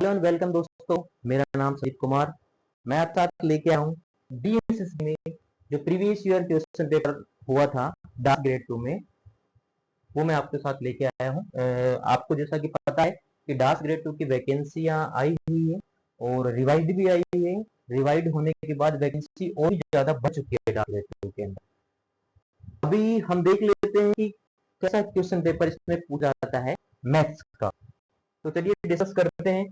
Hello and welcome दोस्तों, मेरा नाम संदीप कुमार। मैं आपके साथ लेके आया हूँ डीएसएससी में जो प्रीवियस ईयर क्वेश्चन पेपर हुआ था डाक ग्रेड 2 में, वो मैं आपके साथ लेके आया हूँ। आपको जैसा कि पता है कि डाक ग्रेड 2 की वैकेंसियां आई हुई है और रिवाइड भी आई हुई है। रिवाइड होने के बाद वैकेंसी और ज्यादा बढ़ चुकी है डाक ग्रेड 2 के अंदर। अभी हम देख लेते हैं कि कैसा क्वेश्चन पेपर इसमें पूछा जाता है मैथ्स का। तो चलिए डिस्कस करते हैं।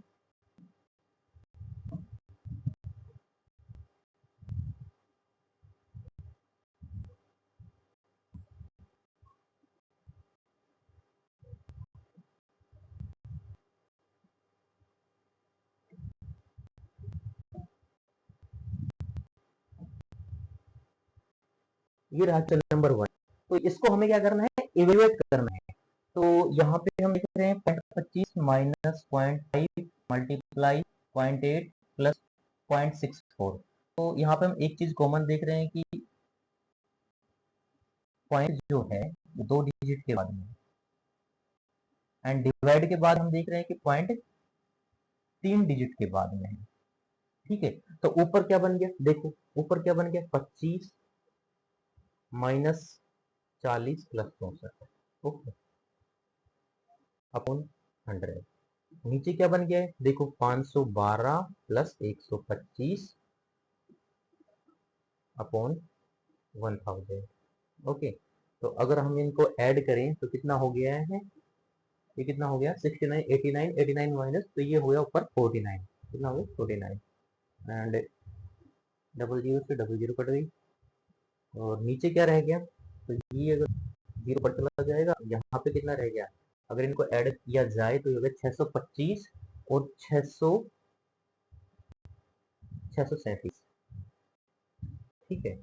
ये रहा क्वेश्चन नंबर 1। तो इसको हमें क्या करना है, इवेल्युएट करना है। तो यहाँ पे हम लिख रहे हैं 25 माइनस 0.5 मल्टीप्लाई 0.8 प्लस 0.64। तो यहाँ पे हम एक चीज कॉमन देख रहे हैं कि पॉइंट जो है वो 2 डिजिट के बाद में, एंड डिवाइड के बाद हम देख रहे हैं कि पॉइंट 3 डिजिट के बाद में है। ठीक है, तो ऊपर क्या बन गया, देखो ऊपर क्या बन गया, 25 माइनस 40 प्लस 64, ओके, अपॉन 100। नीचे क्या बन गया है, देखो 512 प्लस 125 अपॉन 1000। ओके, तो अगर हम इनको ऐड करें तो कितना हो गया है, ये कितना हो गया 69, 89, 89 माइनस, तो ये हो गया ऊपर 49। कितना हो गया 49, एंड डबल जीरो से डबल जीरो कट गई और नीचे क्या रह गया, तो ये अगर जीरो पर चला जाएगा, यहाँ पे कितना रह गया, अगर इनको ऐड किया जाए तो ये हो गया 625 और 637। ठीक है,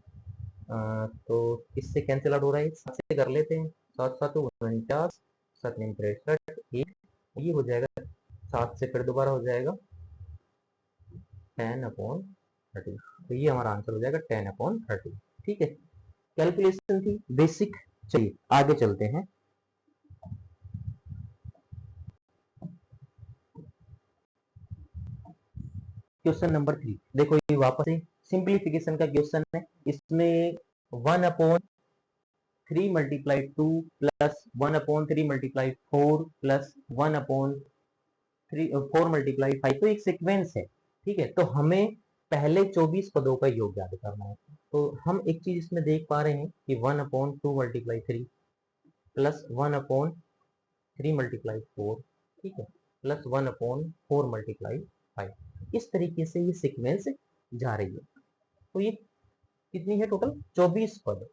तो इससे कैंसिल आउट हो रहा है, 7 से कर लेते हैं। 7 7 49, 7 9 63, एक ये हो जाएगा 7 से, फिर दोबारा हो जाएगा 10/30। तो ये हमारा आंसर हो जाएगा 10/30। ठीक है, कैलकुलेशन थी बेसिक। चलिए आगे चलते हैं। क्वेश्चन नंबर 3 देखो, ये वापस से सिंप्लीफिकेशन का क्वेश्चन है। इसमें 1/3 multiply 2 plus 1/3 multiply 4 plus 1/4 multiply 5, तो एक सीक्वेंस है। ठीक है, तो हमें पहले 24 पदों का योग याद करना है। तो हम एक चीज इसमें देख पा रहे हैं कि 1/2 मल्टीप्लाई 3 प्लस 1/3 मल्टीप्लाई 4, ठीक है, प्लस 1/4 मल्टीप्लाई 5। इस तरीके से ये सीक्वेंस जा रही है। तो ये कितनी है टोटल, 24 पद।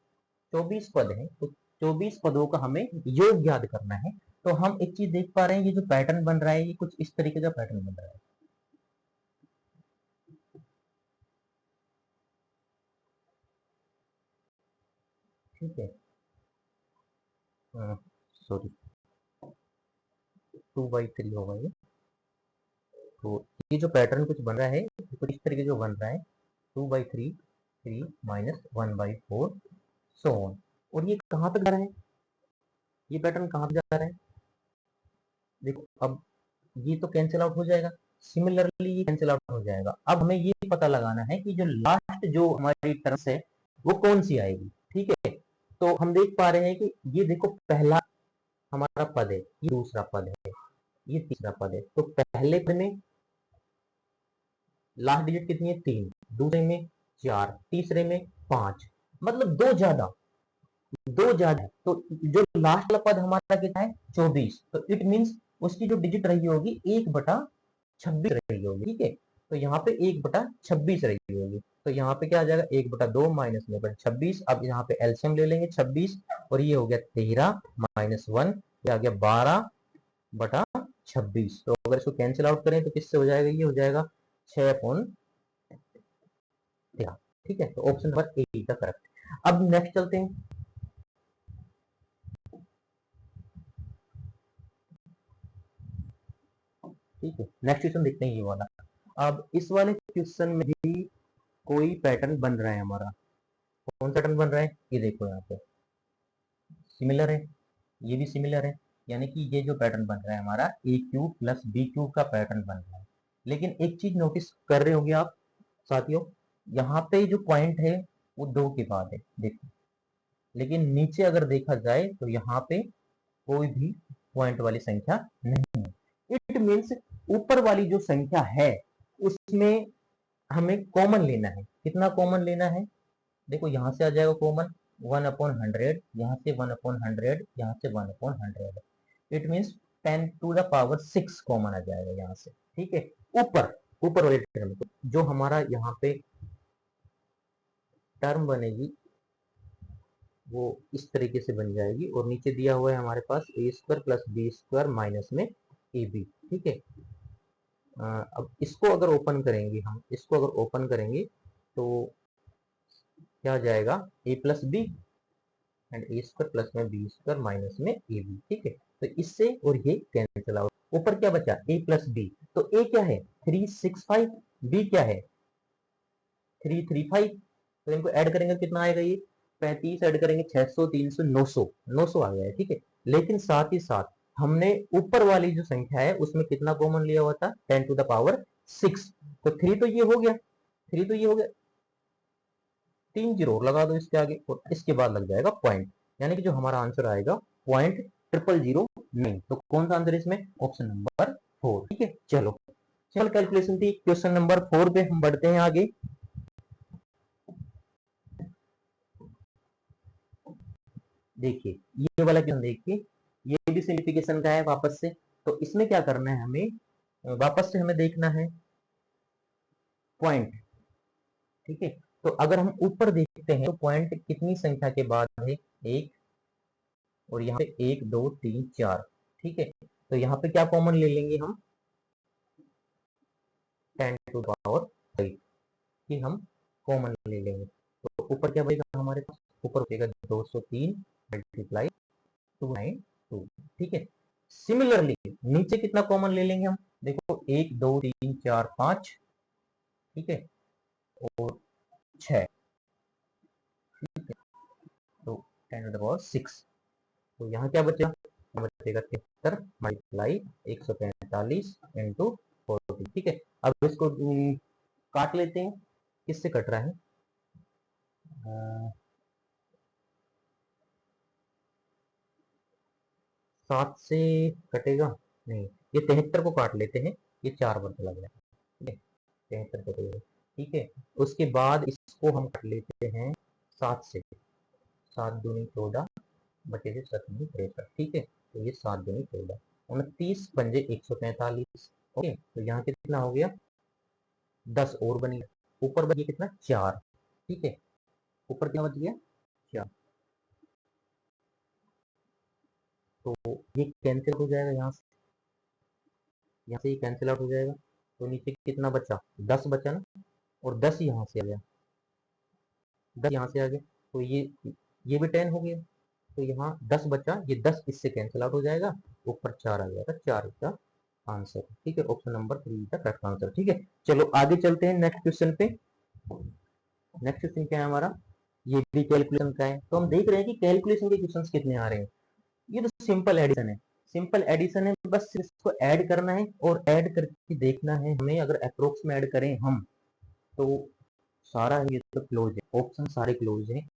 24 पद है, तो 24 पदों का हमें योग याद करना है। तो हम एक चीज देख पा रहे हैं, ये जो पैटर्न बन रहा है ये कुछ इस तरीके का पैटर्न बन रहा है। ठीक है, सॉरी, 2/3 होगा ये। तो ये जो पैटर्न कुछ बन रहा है, कुछ इस तरीके जो बन रहा है, 2/3, 3 माइनस 1/4, सो ऑन। और ये कहाँ तक जा रहा है, ये पैटर्न कहाँ तक जा रहा है, देखो अब ये तो कैंसिल आउट हो जाएगा, सिमिलरली ये कैंसिल आउट हो जाएगा। अब हमें ये पता लगाना है कि जो लास्ट जो हमारी टर्म्स है वो कौन सी आएगी। ठीक है, तो हम देख पा रहे हैं कि ये देखो पहला हमारा पद है, ये दूसरा पद है, ये तीसरा पद है। तो पहले पद में लास्ट डिजिट कितनी है, 3, दूसरे में 4, तीसरे में 5, मतलब दो ज्यादा है। तो जो लास्ट वाला पद हमारा कितना है, 24, तो इट मीन्स उसकी जो डिजिट रही होगी 1/26 रही होगी। ठीक है, तो यहाँ पे 1/26 रही होगी। तो यहाँ पे क्या आ जाएगा, 1/2 माइनस 26। अब यहाँ पे एलसीएम ले लेंगे 26, और ये हो गया 13 माइनस 1, ये आ गया 12/26। तो अगर इसको कैंसिल आउट करें तो किससे हो जाएगा, ये हो जाएगा 6/13। ठीक है, तो ऑप्शन नंबर ए का करेक्ट। अब नेक्स्ट चलते हैं। ठीक है, नेक्स्ट क्वेश्चन देखते हैं ये वाला। अब इस वाले क्वेश्चन में भी कोई पैटर्न बन रहा है हमारा। कौन सा पैटर्न बन रहा है, ये देखो यहाँ पे सिमिलर है, ये भी सिमिलर है, यानी कि ये जो पैटर्न बन रहा है हमारा ए क्यूब प्लस बी क्यूब का पैटर्न बन रहा है। लेकिन एक चीज नोटिस कर रहे होंगे आप साथियों, यहाँ पे जो पॉइंट है वो 2 के बाद है, देखो। लेकिन नीचे अगर देखा जाए तो यहाँ पे कोई भी पॉइंट वाली संख्या नहीं है। इट मीन्स ऊपर वाली जो संख्या है उसमें हमें कॉमन लेना है। कितना कॉमन लेना है? देखो यहाँ से आ जाएगा कॉमन 1/100, यहाँ से 1/100, यहाँ से 1/100। इट मीन्स 10⁶ कॉमन आ जाएगा यहाँ से, ठीक है। ऊपर ऊपर वाले टर्म तो जो हमारा यहाँ पे टर्म बनेगी वो इस तरीके से बन जाएगी, और नीचे दिया हुआ है हमारे पास a² + b² माइनस में ab, ठीक है। अब इसको अगर ओपन करेंगे, हम इसको अगर ओपन करेंगे तो क्या आ जाएगा, a + b एंड a² + में b² माइनस में ab, ठीक है। तो इससे और ये कैंसिल आउट। ऊपर क्या बचा, a + b। तो a क्या है 365, b क्या है 335। तो इनको ऐड करेंगे कितना आएगा, ये 35 ऐड करेंगे 600 300 900 900 आ गया है, ठीक है। लेकिन साथ ही साथ हमने ऊपर वाली जो संख्या है उसमें कितना कॉमन लिया हुआ था 10⁶। तो 3 तो ये हो गया, 3 तो ये हो गया, 3 जीरो और लगा दो इसके आगे, और इसके बाद लग जाएगा पॉइंट। यानी कि जो हमारा आंसर आएगा 0.00009। तो कौन सा आंसर इसमें, ऑप्शन नंबर 4, ठीक है। चलो चल कैलकुलेशन थी। क्वेश्चन नंबर 4 पे हम बढ़ते हैं आगे। देखिए ये वाला क्वेश्चन देखिए, ये भी सिंप्लीफिकेशन का है वापस से। तो इसमें क्या करना है हमें, वापस से हमें देखना है पॉइंट, ठीक है। तो अगर हम ऊपर देखते हैं तो पॉइंट कितनी संख्या के बाद है, 1, और यहाँ पे 1 2 3 4, ठीक है। तो यहाँ पे क्या कॉमन ले लेंगे हम 10⁵ कि हम कॉमन ले लेंगे। तो ऊपर क्या बचेगा हमारे पास, ऊपर बचेगा 203 मल्टीप्लाई 292, ठीक है। सिमिलरली नीचे कितना कॉमन ले लेंगे हम, देखो 1 2 3 4 5, ठीक है, और 6, ठीक है। तो 10⁶। तो यहाँ क्या बचेगा, बचेगा 73 मल्टीप्लाई 145 इंटू 40, ठीक है। अब इसको काट लेते हैं, किससे कट रहा है, 7 से कटेगा नहीं, ये 73 को काट लेते हैं, ये 4 बार चला गया, ठीक है, 73 कटेगा, ठीक है। उसके बाद इसको हम काट लेते हैं 7 से, 7 दूनी 14, बचे से 7 दूनी 63, ठीक है। तो ये 7 दूनी 14, 29 पंजे 145, ओके। तो यहाँ कितना हो गया 10 और बन गया, ऊपर बच गया कितना 4, ठीक है। ऊपर क्या बच गया 4, तो ये कैंसिल हो जाएगा, यहाँ से ये कैंसिल आउट हो जाएगा। तो नीचे कितना बचा 10 बचा ना, और 10 यहाँ से आ गया, 10 यहाँ से आ गया, तो ये भी 10 हो गया। तो यहाँ 10 बचा, ये 10 इससे कैंसिल आउट हो जाएगा, ऊपर 4 आ जाएगा, 4 का आंसर, ठीक है। Option number 3 is the correct answer, ठीक है। चलो आगे चलते हैं नेक्स्ट क्वेश्चन पे। नेक्स्ट क्वेश्चन क्या है हमारा, ये भी कैलकुलेशन का है। तो हम देख रहे हैं कि कैलकुलेशन के क्वेश्चंस कितने आ रहे हैं। ये तो सिंपल एडिशन है, सिंपल एडिशन है, बस इसको ऐड करना है, और ऐड करके देखना है हमें, अगर अप्रोक्स में ऐड करें हम तो सारा ये तो क्लोज है, ऑप्शन सारे क्लोज हैं,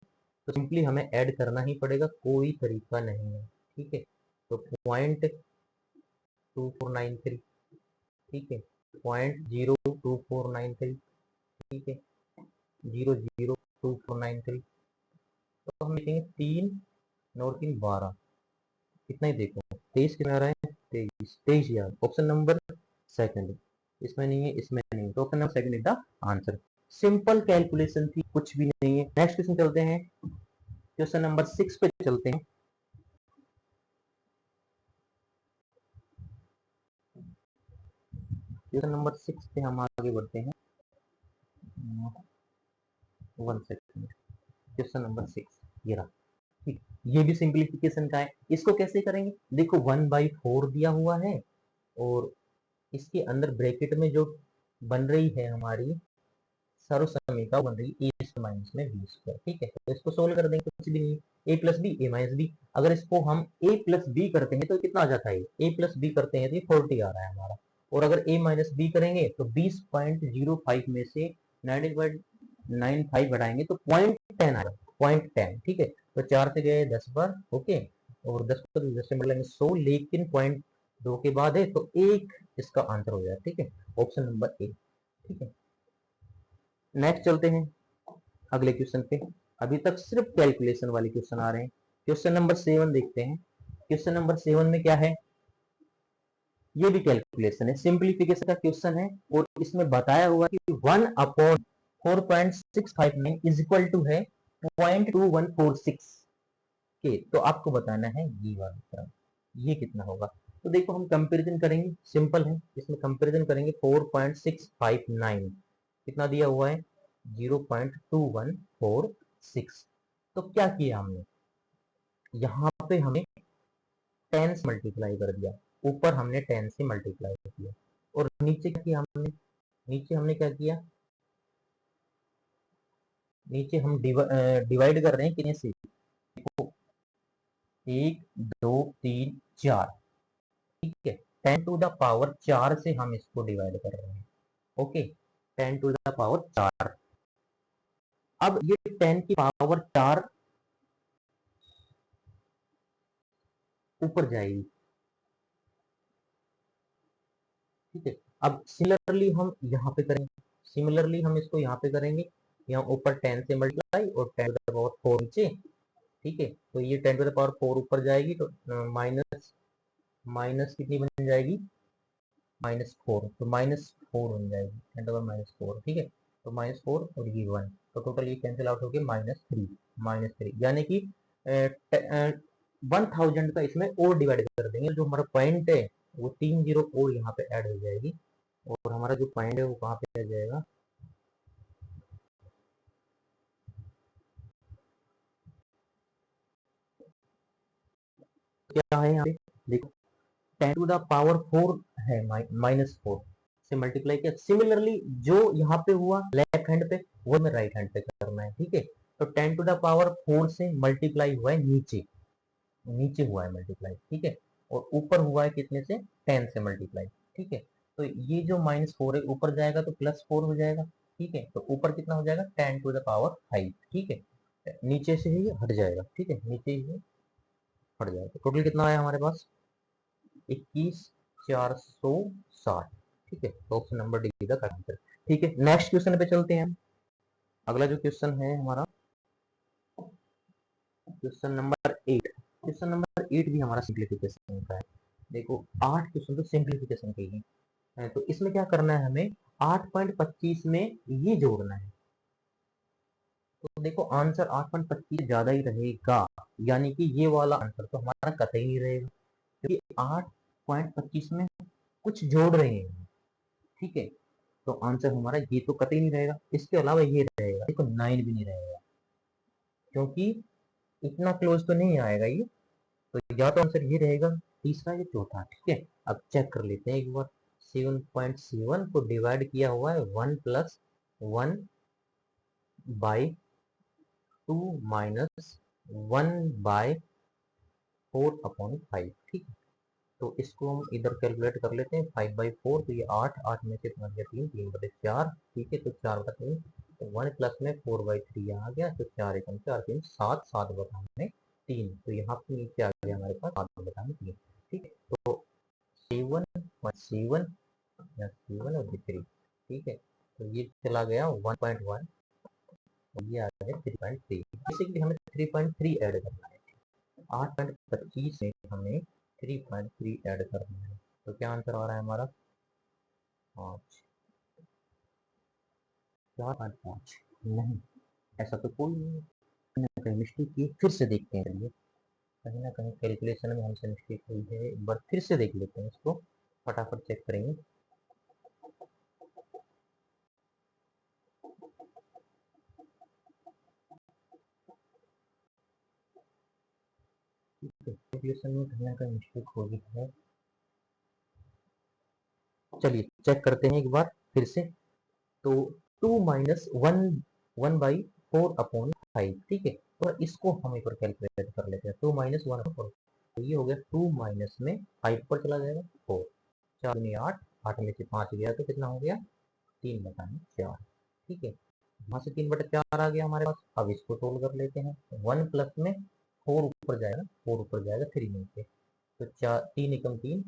तो सिंपली हमें ऐड करना ही पड़ेगा, कोई तरीका नहीं है, ठीक है। तो 0.2493, ठीक है, 0.02493, ठीक है, 0.02493। तो हम लिखेंगे 3 9 3 12, कितना ही देखो 23 कितना आ रहा है 23 23 यार, ऑप्शन नंबर सेकंड, इसमें नहीं है इसमें नहीं है, तो option number second is the answer. Simple calculation थी, कुछ भी नहीं है। नेक्स्ट क्वेश्चन चलते हैं, क्वेश्चन नंबर 6 पे चलते हैं। क्वेश्चन नंबर 6 पे हम आगे बढ़ते हैं, 1 सेकंड। क्वेश्चन नंबर 6 ये रहा, ठीक। ये भी सिंप्लीफिकेशन का है, इसको कैसे करेंगे, देखो 1/4 दिया हुआ है, और इसके अंदर ब्रैकेट में जो बन रही है हमारी सर्वसमीका बन रही है ए माइनस में बी स्क्वायर, ठीक है। तो इसको सोल्व कर देंगे, कुछ भी नहीं, ए प्लस बी ए माइनस बी। अगर इसको हम ए प्लस बी करते हैं तो कितना आ जाता है, ए प्लस बी करते हैं तो ये 40 आ रहा है हमारा, और अगर a माइनस बी करेंगे तो 20.05 में से 90.95 घटाएंगे तो 0.10 आएगा, 0.10। ठीक है, तो 4 से गए 10 बार, ओके, और 10 को 10 से मिलाएंगे 100, लेकिन 0.2 के बाद है तो 1 इसका आंसर हो जाए। ठीक है, ऑप्शन नंबर ए। ठीक है, नेक्स्ट चलते हैं अगले क्वेश्चन पे। अभी तक सिर्फ कैलकुलेशन वाले क्वेश्चन आ रहे हैं। क्वेश्चन नंबर 7 देखते हैं। क्वेश्चन नंबर 7 में क्या है, ये भी कैलकुलेशन है, सिंप्लीफिकेशन का क्वेश्चन है, और इसमें बताया हुआ कि 1/4.659 इज इक्वल टू है 0.2146 के। तो आपको बताना है ये वाला टर्म, ये कितना होगा। तो देखो हम कंपैरिजन करेंगे, सिंपल है, इसमें कंपैरिजन करेंगे। 4.659 कितना दिया हुआ है, 0.2146। तो क्या किया हमने, यहाँ पे हमें 10 से मल्टीप्लाई कर दिया, ऊपर हमने 10 से मल्टीप्लाई किया, और नीचे क्या किया हमने, नीचे हमने क्या किया, नीचे हम डिवाइड कर रहे हैं कितने से, 1 2 3 4। ठीक है, 10 टू द पावर 4 से हम इसको डिवाइड कर रहे हैं, ओके, 10 टू द पावर 4। अब ये 10 की पावर 4 ऊपर जाएगी। ठीक है, अब सिमिलरली हम यहाँ पे करेंगे, सिमिलरली हम इसको यहाँ पे करेंगे, यहाँ ऊपर 10 से मल्टीप्लाई और 10 टू द पावर 4 नीचे। ठीक है, तो ये 10 टू द पावर 4 ऊपर जाएगी, तो माइनस माइनस कितनी बन जाएगी, -4, तो -4 बन जाएगी, 10 टू द पावर -4। ठीक है, तो -4 और ये 1, तो टोटल ये कैंसिल आउट हो गया -3, यानी कि 1000 का इसमें और डिवाइड कर देंगे, जो हमारा पॉइंट है वो 3 जीरो और यहाँ पे ऐड हो जाएगी, और हमारा जो पॉइंट है वो कहाँ पे आ जाएगा, क्या है यहाँ पे देखो, 10 टू द पावर 4 है, -4 से मल्टीप्लाई किया। सिमिलरली जो यहाँ पे हुआ लेफ्ट हैंड पे, वो हमें राइट हैंड पे करना है। ठीक है, तो 10 टू द पावर 4 से मल्टीप्लाई हुआ है नीचे, नीचे हुआ है मल्टीप्लाई। ठीक है, और ऊपर हुआ है कितने से, 10 से मल्टीप्लाई। ठीक है, तो ये जो -4 है ऊपर जाएगा तो +4 हो जाएगा। ठीक है, तो ऊपर कितना हो जाएगा, 10 टू द पावर 5। ठीक है, नीचे से ही हट जाएगा। ठीक है, नीचे ही हट जाएगा। टोटल कितना आया हमारे पास, 21,460। ठीक है, तो ऑप्शन नंबर डी का आंसर। ठीक है, नेक्स्ट क्वेश्चन पे चलते हैं। अगला जो क्वेश्चन है हमारा, क्वेश्चन नंबर 8। क्वेश्चन नंबर 8 भी हमारा सिंप्लीफिकेशन का है। देखो 8 क्वेश्चन तो सिंप्लीफिकेशन के ही है, तो इसमें क्या करना है, हमें 8.25 में ये जोड़ना है। तो देखो आंसर 8.25 ज्यादा ही रहेगा, यानी कि ये वाला आंसर तो हमारा कतई नहीं रहेगा, क्योंकि 8.25 में कुछ जोड़ रहे हैं। ठीक है, तो आंसर हमारा ये तो कतई नहीं रहेगा। इसके अलावा ये रहेगा, देखो 9 भी नहीं रहेगा, क्योंकि इतना क्लोज तो नहीं आएगा ये, तो या तो आंसर ये रहेगा, तीसरा या चौथा। ठीक है, अब चेक कर लेते हैं एक बार। 7.7 को डिवाइड किया हुआ है 1 + 1/2 -1/4/5। ठीक है, तो इसको हम इधर कैलकुलेट कर लेते हैं, 5/4, तो ये 8, 8 में से 5 गया 3, 3/4। ठीक है, तो 4/3, तो 1 प्लस में 4/3 यहाँ आ गया, तो 4 एकम 4, 3 7, 7/3, तो यहाँ पे नीचे आ गया हमारे पास 7/3। ठीक है, तो 7.7 या 7 और 3। ठीक है, तो ये चला गया 1.1, और ये आ गया 3.3। बेसिकली हमें 3.3 ऐड करना है, 8.25 में हमें 3.3 ऐड करना है। तो क्या आंसर आ रहा है हमारा, 5, 4.5। नहीं, ऐसा तो कोई नहीं है, कहीं ना कहीं मिस्टेक की, फिर से देखते हैं। चलिए, कहीं ना कहीं कैलकुलेशन में हमसे मिस्टेक हुई है, एक बार फिर से देख लेते हैं इसको, फटाफट चेक करेंगे। कैलकुलेशन में कहीं ना कहीं मिस्टेक हो गई है। चलिए चेक करते हैं एक बार फिर से। तो 2 माइनस 1/4/5। ठीक है, और इसको हम एक बार कैलकुलेट कर लेते हैं। 2 माइनस 1/4, तो ये हो गया 2 माइनस में 5 पर चला जाएगा 4, 4 में 8, 8 में से 5 गया तो कितना हो गया, 3/4। ठीक है, वहां से 3/4 आ गया हमारे पास। अब इसको सोल्व कर लेते हैं। 1 प्लस में 4 ऊपर जाएगा, 4 ऊपर जाएगा 3 में से, तो 3 एकम 3,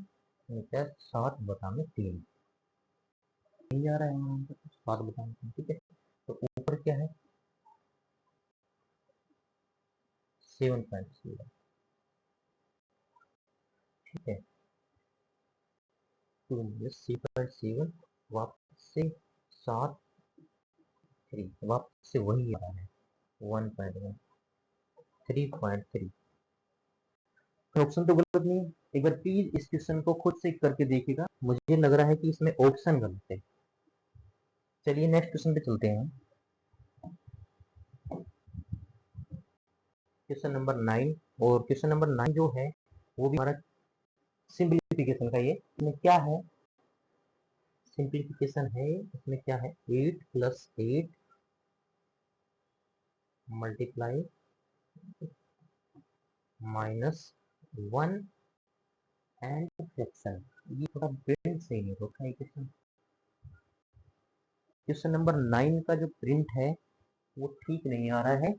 7/3 आ रहा है हमारा आंसर, 7/3। ठीक है, तो ऊपर क्या है, 7.7। ठीक है, 2 - 3.7, वापस से 7.3, वापस से वही आ रहा है 1.1, 3.3। ऑप्शन तो गलत नहीं है। एक बार प्लीज इस क्वेश्चन को खुद से करके देखिएगा, मुझे लग रहा है कि इसमें ऑप्शन गलत है। चलिए नेक्स्ट क्वेश्चन पे चलते हैं। क्वेश्चन नंबर 9, और क्वेश्चन नंबर 9 जो है वो भी हमारा सिंप्लीफिकेशन का, ये इसमें क्या है, सिंप्लीफिकेशन है। इसमें क्या है, 8 + 8 मल्टीप्लाई -1 एंड फ्रैक्शन। ये थोड़ा प्रिंट सही नहीं होता है क्वेश्चन। क्वेश्चन नंबर 9 का जो प्रिंट है वो ठीक नहीं आ रहा है।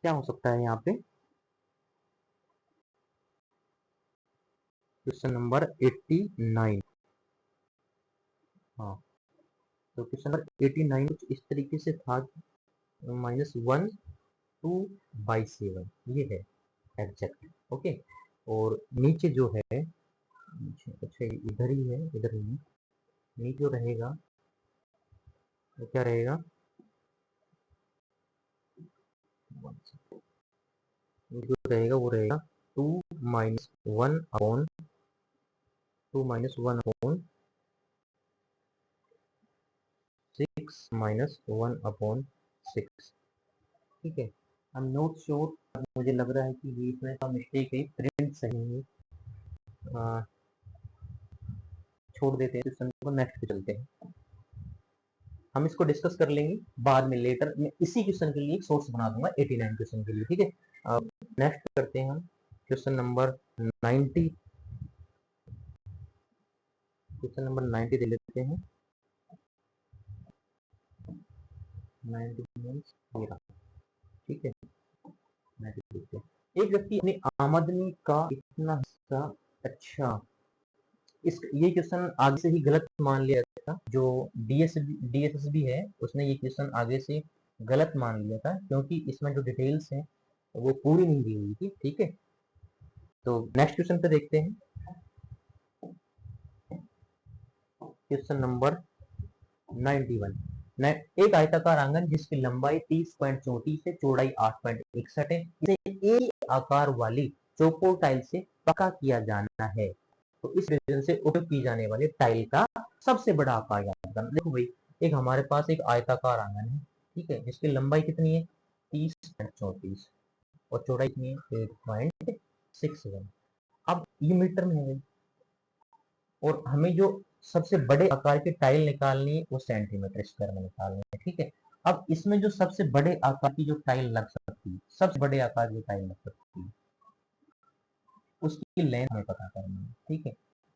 क्या हो सकता है यहाँ पे, क्वेश्चन नंबर 89। हाँ, तो क्वेश्चन नंबर 89 कुछ इस तरीके से था, -1 2/7, ये है एग्जैक्ट। ओके, और नीचे जो है, अच्छा इधर ही है, इधर नहीं, नीचे जो रहेगा वो क्या रहेगा, जो रहेगा वो रहेगा 2 - 1 अपॉन 6 - 1 अपॉन 6। ठीक है, आई एम नॉट श्योर, मुझे लग रहा है कि ये इसमें का मिस्टेक है, प्रिंट सही है। छोड़ देते हैं क्वेश्चन को, नेक्स्ट पे चलते हैं। हम इसको डिस्कस कर लेंगे बाद में, लेटर मैं इसी क्वेश्चन के लिए एक सोर्स बना दूंगा 89 क्वेश्चन के लिए। ठीक है, अब नेक्स्ट करते हैं हम क्वेश्चन नंबर 90। क्वेश्चन नंबर 90 दे लेते हैं। 90 मीन्स ये रहा। ठीक है, 90 देखते हैं। एक व्यक्ति अपनी आमदनी का इतना हिस्सा, अच्छा इस ये क्वेश्चन आगे से ही गलत मान लिया था। जो डीएसएसबी है उसने ये क्वेश्चन आगे से गलत मान लिया था, क्योंकि इसमें जो डिटेल्स हैं वो पूरी नहीं दी हुई थी। ठीक है, तो नेक्स्ट क्वेश्चन पे देखते हैं। Question number 91। एक आयताकार आंगन जिसकी लंबाई 30.34 है, चौड़ाई 8.61 है, इसे एक आकार वाली चौकोर टाइल से पक्का किया जाना है, तो इस रीजन से उपयोग की जाने वाली टाइल का सबसे बड़ा आकार याद करना। देखो भाई, एक हमारे पास एक आयताकार आंगन है, ठीक है, जिसकी लंबाई कितनी है 30.34 और चौड़ाई कितनी है 8.61। अब ये मीटर में है, और हमें जो सबसे बड़े आकार की टाइल निकालनी है वो सेंटीमीटर स्क्वायर में निकालनी है। ठीक है, अब इसमें जो सबसे बड़े आकार की जो टाइल लग सकती है, सबसे बड़े आकार की टाइल लग सकती है, उसकी लेंथ हमें पता करनी है। ठीक है,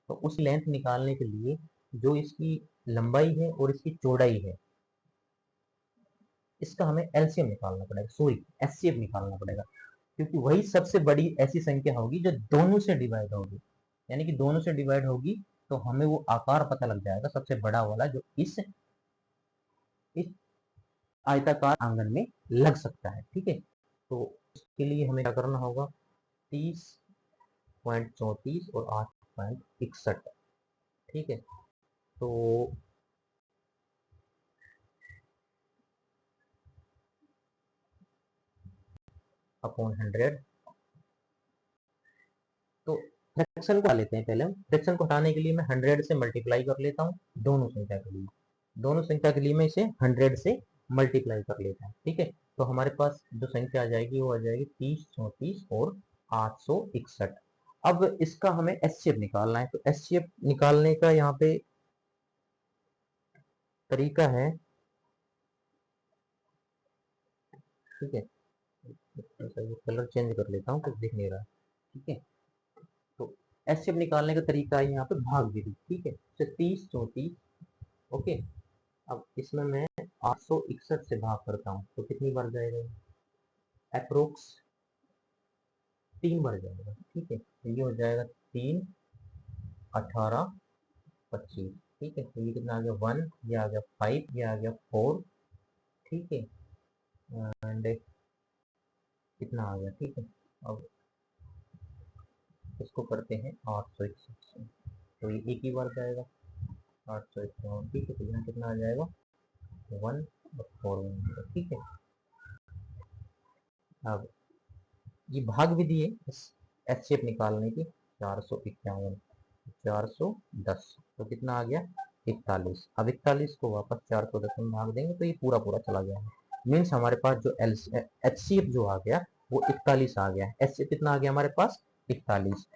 तो उस लेंथ निकालने के लिए जो इसकी लंबाई है और इसकी चौड़ाई है, इसका हमें एलसीएम निकालना पड़ेगा, सॉरी एचसीएफ निकालना पड़ेगा, क्योंकि वही सबसे बड़ी ऐसी संख्या होगी जो दोनों से डिवाइड होगी। यानी कि दोनों से डिवाइड होगी तो हमें वो आकार पता लग जाएगा सबसे बड़ा वाला, जो इस आयताकार आंगन में लग सकता है। ठीक है, तो इसके लिए हमें क्या करना होगा, 30.34 और 8.61। ठीक है, तो अपॉन 100, तो फ्रैक्शन को हटा लेते हैं। पहले हम फ्रैक्शन को हटाने के लिए मैं 100 से मल्टीप्लाई कर लेता हूँ दोनों संख्या के लिए। दोनों संख्या के लिए मैं इसे 100 से मल्टीप्लाई कर लेता हूँ। ठीक है, तो हमारे पास जो संख्या आ जाएगी वो आ जाएगी 30, 34 और 861। अब इसका हमें एचसीएफ निकालना है, तो एचसीएफ निकालने का यहाँ पे तरीका है। ठीक है, कलर चेंज कर लेता हूँ, कुछ दिख नहीं रहा। ठीक है, तो एचसीएफ निकालने का तरीका है यहाँ पे भाग विधि, ठीक है। तो 30 34, ओके। अब इसमें मैं 861 से भाग करता हूँ तो कितनी बार जाएगा, अप्रोक्स 3 बार जाएगा, ठीक है। तो ये हो जाएगा 3 18 25, ठीक है। तो ये कितना आ गया 1, ये आ गया 5, ये आ गया 4, ठीक है। एंड कितना आ गया, ठीक है। अब इसको करते हैं 861 से, तो ये एक ही बार जाएगा 861, ठीक है। तो यहाँ कितना आ जाएगा 1 और 4, ठीक है। अब ये भाग विधि है एचसीएफ निकालने की, 451 410, तो कितना आ गया 41। अब 41 को वापस 410 में भाग देंगे तो ये पूरा पूरा चला गया है। मीन्स हमारे पास जो एचसीएफ जो आ गया वो 41 आ गया है। एचसीएफ कितना आ गया हमारे पास 41।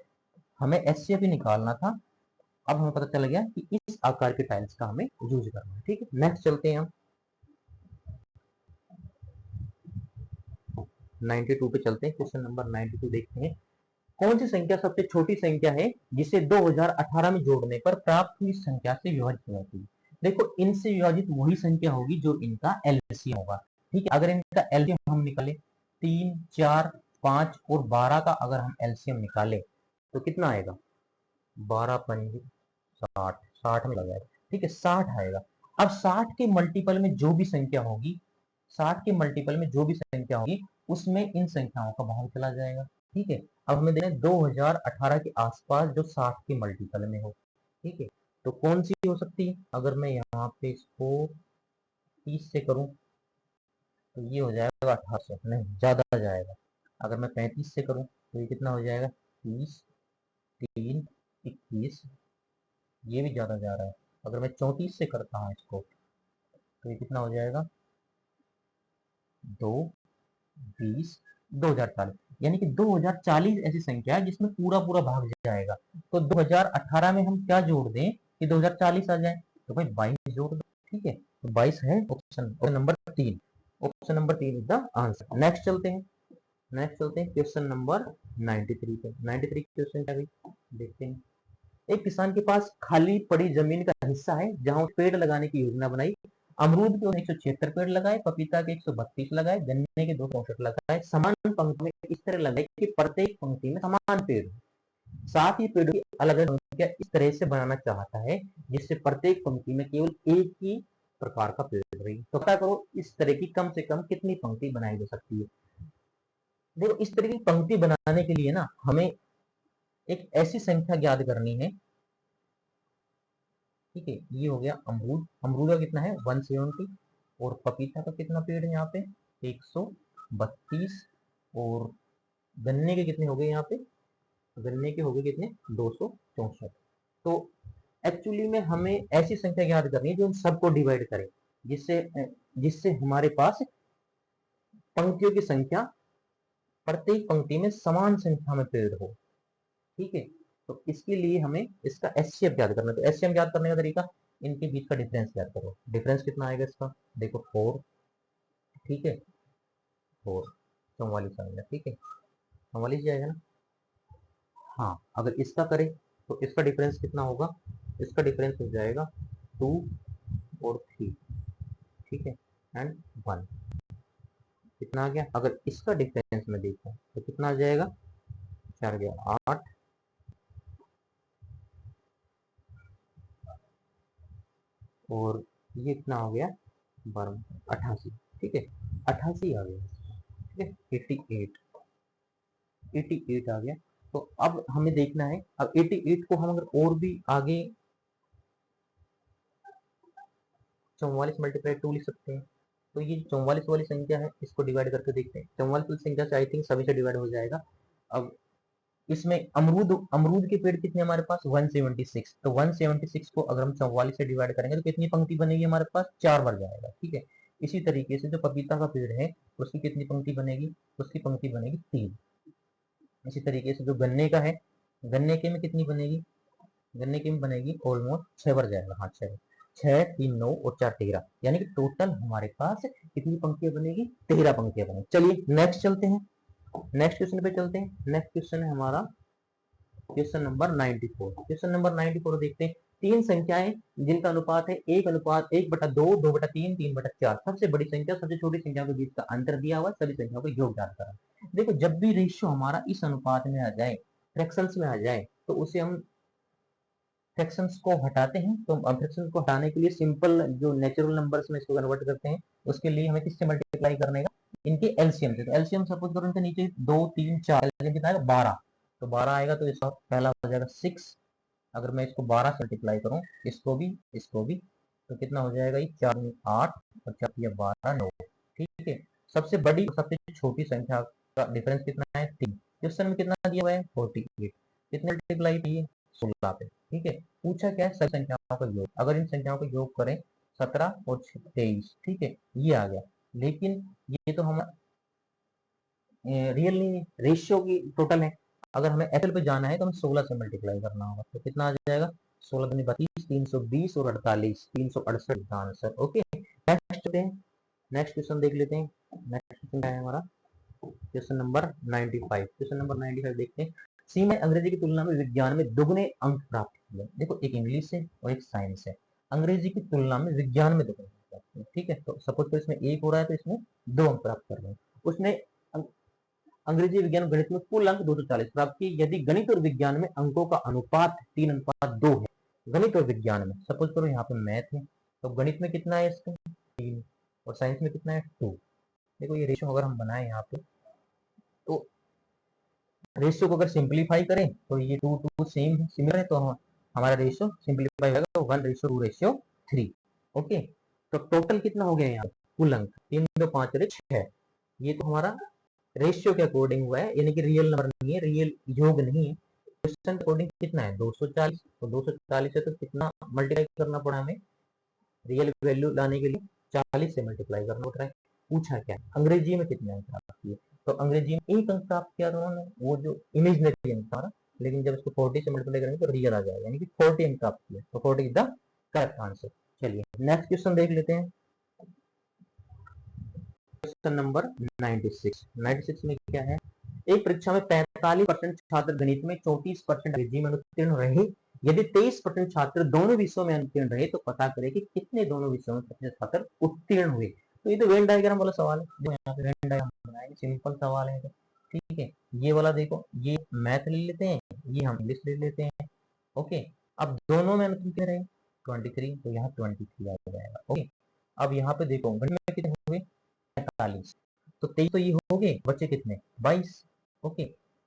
हमें एचसीएफ ही निकालना था। अब हमें पता चल गया कि इस आकार के टाइल्स का हमें यूज करना है, ठीक है। नेक्स्ट चलते हैं हम 92 पे चलते हैं। क्वेश्चन नंबर 92 देखते हैं। कौन सी संख्या सबसे छोटी संख्या है जिसे 2018 में जोड़ने पर प्राप्त हुई संख्या से विभाजित हो जाती है। देखो, इनसे विभाजित वही संख्या होगी जो इनका एलसीएम होगा, ठीक है। अगर इनका एलसीएम हम निकाले 3 4 5 और 12 का अगर हम एलसीएम निकाले तो कितना आएगा, 12 पंजी 60, 60 में लगाएगा, ठीक है, 60 आएगा। अब 60 के मल्टीपल में जो भी संख्या होगी, 60 के मल्टीपल में जो भी संख्या होगी उसमें इन संख्याओं का भाग चला जाएगा, ठीक है। अब हमें देना 2018 के आसपास जो 60 के मल्टीपल में हो, ठीक है। तो कौन सी हो सकती है, अगर मैं यहाँ पे इसको 30 से करूं तो ये हो जाएगा 1800, नहीं ज्यादा जाएगा। अगर मैं 35 से करूं तो ये कितना हो जाएगा 30 3 21, ये भी ज्यादा जा रहा है। अगर मैं 34 से करता हूँ इसको तो ये कितना हो जाएगा 2 20 2040, यानी कि 2040 ऐसी संख्या है जिसमें पूरा पूरा भाग जाएगा। तो 2018 में हम क्या जोड़ दें कि 2040 आ जाए, तो भाई 22 जोड़ दो, ठीक है। तो 22 है option number 3, option number 3 is the answer. Next चलते हैं, क्वेश्चन नंबर 93 पे। 93 क्वेश्चन क्या देखते हैं। एक किसान के पास खाली पड़ी जमीन का हिस्सा है जहां पेड़ लगाने की योजना बनाई। अमरूद के 176 पेड़ लगाए, पपीता के 132 लगाए, गन्ने के 264 लगाए। समान पंक्ति में इस तरह लगाए कि प्रत्येक पंक्ति में समान पेड़, साथ ही पेड़ों की अलग अलग संख्या इस तरह से बनाना चाहता है जिससे प्रत्येक पंक्ति में केवल एक ही प्रकार का पेड़ रहे। तो पता करो इस तरह की कम से कम कितनी पंक्ति बनाई जा सकती है। देखो, इस तरह की पंक्ति बनाने के लिए ना हमें एक ऐसी संख्या ज्ञात करनी है, ठीक है। ये हो गया अमरूद, अमरूद का कितना है 170, और पपीता का कितना पेड़ है यहाँ पे 132, और गन्ने के कितने हो गए यहाँ पे, गन्ने के हो गए कितने 264। तो एक्चुअली में हमें ऐसी संख्या ज्ञात करनी है जो इन सबको डिवाइड करे, जिससे जिससे हमारे पास पंक्तियों की संख्या प्रत्येक पंक्ति में समान संख्या में पेड़ हो, ठीक है। तो इसके लिए हमें इसका एचसीएफ ज्ञात करना है। तो एचसीएफ ज्ञात करने का तरीका, इनके बीच का डिफरेंस ज्ञात करो। डिफरेंस कितना आएगा इसका, देखो 4, ठीक है, 4 44 आएगा, ठीक है, 44 जाएगा ना। हाँ, अगर इसका करें तो इसका डिफरेंस कितना होगा, इसका डिफरेंस हो जाएगा 2 और 3, ठीक है, एंड 1, कितना आ गया। अगर इसका डिफरेंस में देखूं तो कितना आ जाएगा, 4 गया 8, और ये कितना हो गया 12 88, ठीक है, 88 आ गया, ठीक है, 88 आ गया। तो अब हमें देखना है, अब 88 को हम अगर और भी आगे 44 मल्टीप्लाई 2 लिख सकते हैं। तो ये 44 वाली संख्या है, इसको डिवाइड करके देखते हैं। 44 वाली संख्या से आई थिंक सभी से डिवाइड हो जाएगा। अब इसमें अमरूद अमरूद के पेड़ कितने हमारे पास 176, तो 176 को अगर हम 44 से डिवाइड करेंगे तो कितनी पंक्ति बनेगी हमारे पास, 4 बार जाएगा, ठीक है। इसी तरीके से जो पपीता का पेड़ है उसकी कितनी पंक्ति बनेगी, उसकी पंक्ति बनेगी 3। इसी तरीके से जो गन्ने का है, गन्ने के में कितनी बनेगी, गन्ने की में बनेगी ऑलमोस्ट 6 बार जाएगा, हाँ 6, 6 3 9 और 4 13, यानी कि टोटल हमारे पास कितनी पंक्तियां बनेगी, 13 पंक्तियां बनेगी। चलिए नेक्स्ट चलते हैं, नेक्स्ट क्वेश्चन पे चलते हैं। नेक्स्ट क्वेश्चन है हमारा क्वेश्चन नंबर 94। क्वेश्चन नंबर 94 देखते हैं। तीन संख्याएं जिनका अनुपात है 1:1/2, 2/3, 3/4। सबसे बड़ी संख्या सबसे छोटी संख्या के बीच का अंतर दिया हुआ, सभी संख्याओं को योग ज्ञात करा। देखो जब भी रेशियो हमारा इस अनुपात में आ जाए, फ्रैक्शंस में आ जाए, तो उसे हम फ्रैक्शंस को हटाते हैं। तो फ्रैक्शंस को हटाने के लिए सिंपल जो नेचुरल नंबर्स में इसको कन्वर्ट करते हैं, उसके लिए हमें किससे मल्टीप्लाई करने का, इनके एलसीएम से। तो एलसीएम सपोज करो इनके नीचे 2, 3, 4, एलसीएम कितना आएगा 12। तो 12 आएगा तो इसका पहला हो जाएगा 6। अगर मैं इसको 12 से मल्टीप्लाई करूं, इसको भी, तो कितना हो जाएगा, ये 4 8 और 4 12 9। ठीक है, सबसे बड़ी और सबसे छोटी संख्या का डिफरेंस कितना है 3। क्वेश्चन में कितना दिया हुआ है 48। कितने मल्टीप्लाई किए 16 पे। ठीक है, पूछा क्या है सभी संख्याओं का योग। अगर इन संख्याओं का योग करें 17 और 23, ठीक है, ये आ गया। लेकिन ये तो हमारा रियल नहीं है, रेशियो की टोटल है। अगर हमें एफएल पे जाना है तो हमें 16 से मल्टीप्लाई करना होगा। तो कितना आ जाएगा 16 दूनी 32, 320 और 48, 368 का आंसर। ओके, नेक्स्ट क्वेश्चन देख लेते हैं। नेक्स्ट क्वेश्चन क्या है हमारा, क्वेश्चन नंबर 95। क्वेश्चन नंबर 95 देखते हैं। सी में अंग्रेजी की तुलना में विज्ञान में दुगने अंक प्राप्त किए। देखो एक इंग्लिश है और एक साइंस है। अंग्रेजी की तुलना में विज्ञान में दुगने अंक प्राप्त किए। ठीक है, तो सपोज तो इसमें एक हो रहा है तो इसमें 2 अंक प्राप्त कर रहे हैं। उसने अंग्रेजी विज्ञान गणित में कुल अंक 240 प्राप्त किए। यदि गणित और विज्ञान में अंकों का अनुपात 3:2 है, गणित और विज्ञान में, सपोज करो यहाँ पे मैथ है, तो गणित में कितना है इसका 3 और साइंस में कितना है 2। देखो ये रेशियो अगर हम बनाए यहाँ पे, तो रेशियो को अगर सिंप्लीफाई करें तो ये 2 2 सेम सिमिलर है, तो हमारा रेशियो सिंप्लीफाई होगा तो 1:2:3। ओके, तो टोटल कितना हो गया यहाँ कुल अंक 3 2 5 और 6। ये तो हमारा रेशियो के अकॉर्डिंग हुआ है, यानी कि रियल नंबर नहीं है, रियल योग नहीं है। क्वेश्चन अकॉर्डिंग कितना है 240। तो 240 है तो कितना मल्टीप्लाई करना पड़ा हमें, रियल वैल्यू लाने के लिए 40 से मल्टीप्लाई करना पड़ रहा है। पूछा क्या अंग्रेजी में कितने अंक प्राप्त किए, तो अंग्रेजी में एक अंक प्राप्त किया था उन्होंने, वो जो इमेजनरी अंक था, लेकिन जब इसको 40 से मल्टीप्लाई करेंगे तो रियल आ जाएगा, यानी कि 40 अंक प्राप्त किया। तो 40 इज द करेक्ट आंसर। चलिए नेक्स्ट क्वेश्चन देख लेते हैं। Question number 96। 96 में क्या है, एक परीक्षा में 45% छात्र गणित में, 34% अंग्रेजी में उत्तीर्ण रहे। यदि 23% छात्र दोनों विषयों में उत्तीर्ण रहे तो पता करें कि कितने दोनों विषयों में प्रतिशत छात्र उत्तीर्ण हुए। तो ये तो वेन डायग्राम वाला सवाल है, जो यहाँ पे वेन डायग्राम बनाएंगे, सिंपल सवाल है। ठीक है, ये वाला देखो, ये मैथ ले लेते हैं, ये हम इंग्लिश ले लेते हैं। ओके, अब दोनों में कितने रहे 23, तो यहाँ 23 आ जाएगा। ओके, अब यहाँ पे देखो गणित में कितने हुए 45, तो 23 तो ये हो गए, बच्चे कितने 22। ओके,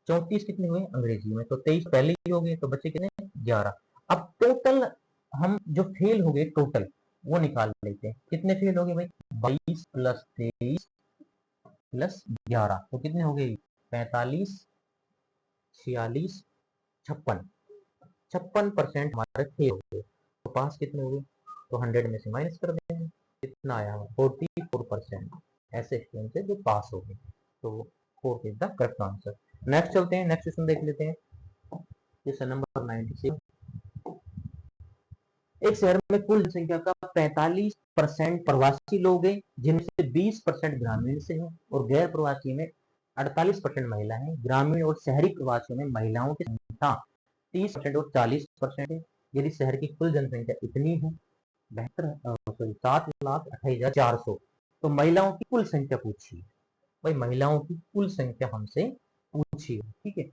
34 कितने हुए अंग्रेजी में, तो 23 पहले ही हो गए, तो बच्चे कितने 11। अब टोटल हम जो फेल हो गए टोटल वो निकाल लेते हैं। कितने फेल हो गए भाई 22 प्लस 23 प्लस 11, तो कितने हो गए 45, 46, 56। 56% हमारे फेल हो गए, तो पास कितने हो गए, तो 100 में से माइनस कर देंगे, कितना आया 44%। ऐसे स्टूडेंट है जो पास हो गए, तो 4 is the correct answer. Next चलते हैं, नेक्स्ट क्वेश्चन देख लेते हैं। Question number 96। एक शहर में कुल जनसंख्या का 45% प्रवासी लोग हैं, जिनमें से 20% ग्रामीण से हैं और गैर प्रवासी में 48% महिला है। ग्रामीण और शहरी प्रवासियों में महिलाओं की संख्या 30% और 40% है। यदि शहर की कुल जनसंख्या इतनी है 7,28,400, तो महिलाओं की कुल संख्या पूछिए। भाई महिलाओं की कुल संख्या हमसे पूछिए। ठीक है,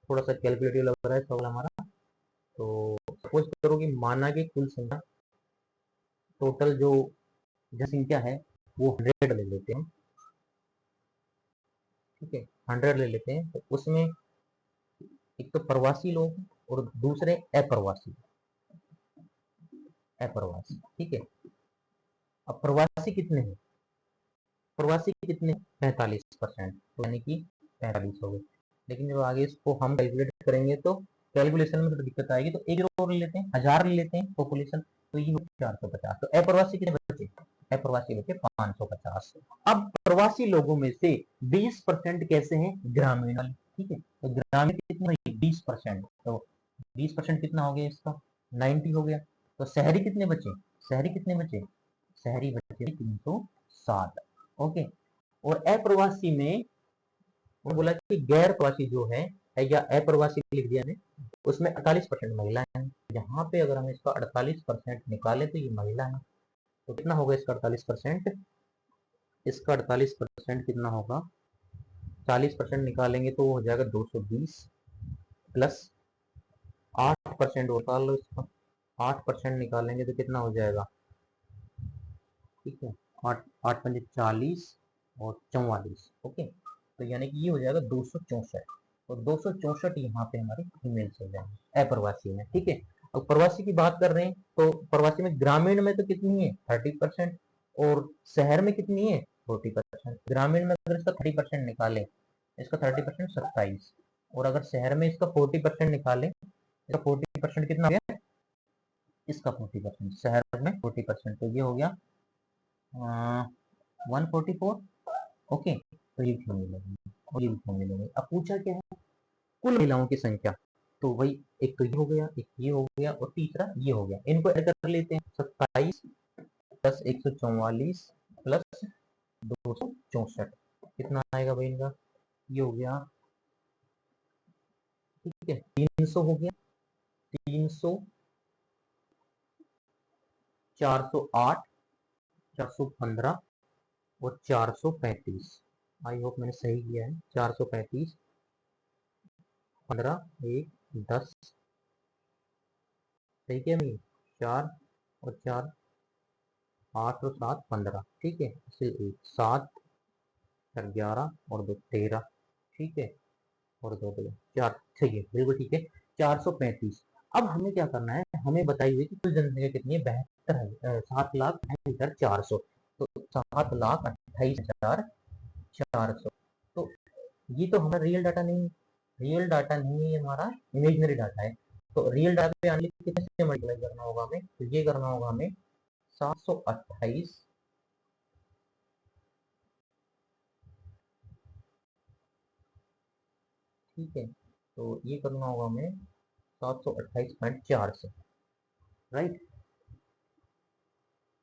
थोड़ा सा कैलकुलेटिव लग रहा है सवाल हमारा। तो सपोज करो कि माना कि कुल संख्या टोटल जो जनसंख्या है वो 100 ले लेते हैं। ठीक है, 100 ले लेते हैं, तो उसमें एक तो प्रवासी लोग और दूसरे अप्रवासी। अप्रवासी, ठीक है। अब प्रवासी कितने हैं, प्रवासी कितने 45%, यानी कि 45 हो गए। लेकिन जब आगे इसको हम कैलकुलेट करेंगे तो कैलकुलेशन में तो दिक्कत आएगी, तो एक और ले लेते हैं, 1000 ले लेते हैं पॉपुलेशन, तो ये 450। तो अप्रवासी कितने बचे, अप्रवासी बचे 550। अब प्रवासी लोगों में से 20% कैसे हैं ग्रामीण वाले। ठीक है, तो ग्रामीण कितने 20%, तो 20% कितना हो गया इसका 90 हो गया। तो शहरी कितने बचे, शहरी कितने बचे, शहरी बचे 360। ओके, और अप्रवासी में उन्होंने बोला कि गैर प्रवासी जो है या अप्रवासी लिख दिया ने, उसमें 48% महिलाएं हैं। यहाँ पे अगर हम इसका 48% निकालें तो ये महिला है, तो कितना होगा इसका 48%? इसका 48% कितना होगा? 40% निकालेंगे तो हो जाएगा 220 प्लस 8% निकाल लो इसका, 8% निकालेंगे तो कितना हो जाएगा? ठीक है, 8 8 पंजे 40 और 44। ओके, तो यानी कि ये हो जाएगा 264, और 264 यहाँ पे हमारे फीमेल्स हो जाएंगे अप्रवासी में। ठीक है, अब प्रवासी की बात कर रहे हैं तो प्रवासी में ग्रामीण में तो कितनी है? 30%, और शहर में कितनी है? 40%। ग्रामीण में अगर इसका 30% निकाले, इसका 30% 27, और अगर शहर में इसका 40% निकाले, इसका 40% कितना हो गया? इसका 40%, शहर में 40%, तो ये हो गया 144। ओके, तो ये फॉर्मूला है और ये फॉर्मूला है। अब पूछा क्या है? कुल महिलाओं की संख्या, तो वही एक तो ये हो गया, एक ये हो गया, और तीसरा ये हो गया। इनको ऐड कर लेते हैं, 27 प्लस 144 प्लस 264, कितना आएगा भाई इनका? ये हो गया, ठीक है, 300 हो गया, 300, 408, 415 और 435। आई होप मैंने सही किया है। 435, 15, 1, 10, सही किया मैं? 4 और 4, 8 और 7, 15। ठीक है, इसे 7 और 11 और 2, 13। ठीक है, और 2 2 4, ठीक है, बिल्कुल ठीक है, 435। अब हमें क्या करना है? हमें बताई हुई कि कुल जनसंख्या कितनी है? 72, 7,28,400। तो 7,28,400। तो ये तो हमारा रियल डाटा नहीं है, रियल डाटा नहीं है, ये हमारा इमेजनरी डाटा है। तो रियल डाटा पे आने के लिए कितने से मल्टीप्लाई करना होगा हमें? तो ये करना होगा हमें 728, ठीक है, तो ये करना होगा हमें 728.4 से, राइट,